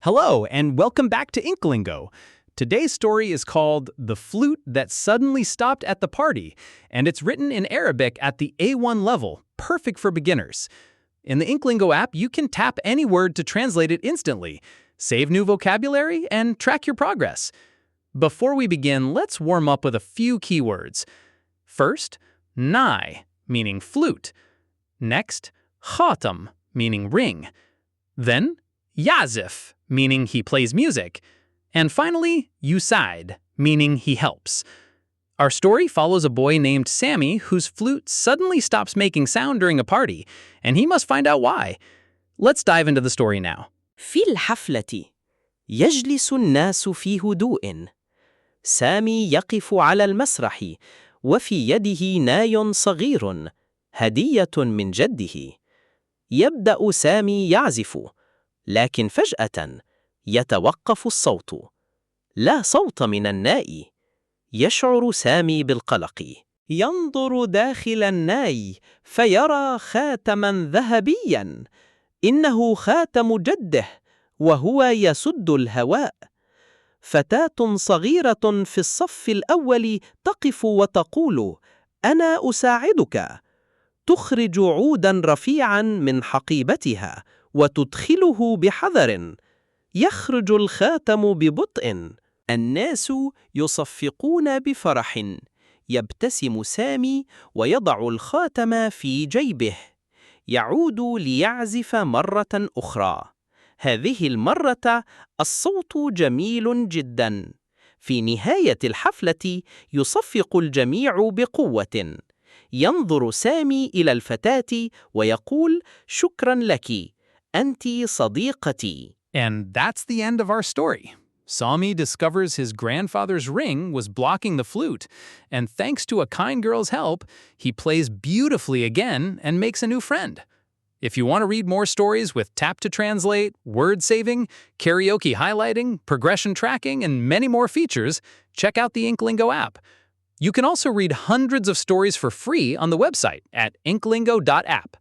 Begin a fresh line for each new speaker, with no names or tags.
Hello, and welcome back to InkLingo. Today's story is called The Flute That Suddenly Stopped at the Party, and it's written in Arabic at the A1 level, perfect for beginners. In the InkLingo app, you can tap any word to translate it instantly, save new vocabulary, and track your progress. Before we begin, let's warm up with a few keywords. First, Nai, meaning flute. Next, Khatam, meaning ring. Then, Yazif, meaning he plays music. And finally, Yusaid, meaning he helps. Our story follows a boy named Sammy whose flute suddenly stops making sound during a party, and he must find out why. Let's dive into the story now.
في الحفلة يجلس الناس في هدوء. سامي يقف على المسرح وفي يده ناي صغير، هدية من جده. يبدأ سامي يعزف، لكن فجأة يتوقف الصوت. لا صوت من الناي. يشعر سامي بالقلق. ينظر داخل الناي فيرى خاتما ذهبيا. إنه خاتم جده، وهو يسد الهواء. فتاة صغيرة في الصف الأول تقف وتقول: أنا أساعدك. تخرج عودا رفيعا من حقيبتها وتدخله بحذر. يخرج الخاتم ببطء. الناس يصفقون بفرح. يبتسم سامي ويضع الخاتم في جيبه. يعود ليعزف مرة أخرى. هذه المرة الصوت جميل جدا. في نهاية الحفلة يصفق الجميع بقوة. ينظر سامي إلى الفتاة ويقول: شكرا لك، أنت صديقتي.
And that's the end of our story. Sami discovers his grandfather's ring was blocking the flute, and thanks to a kind girl's help, he plays beautifully again and makes a new friend. If you want to read more stories with tap to translate, word saving, karaoke highlighting, progression tracking, and many more features, check out the InkLingo app. You can also read hundreds of stories for free on the website at inklingo.app.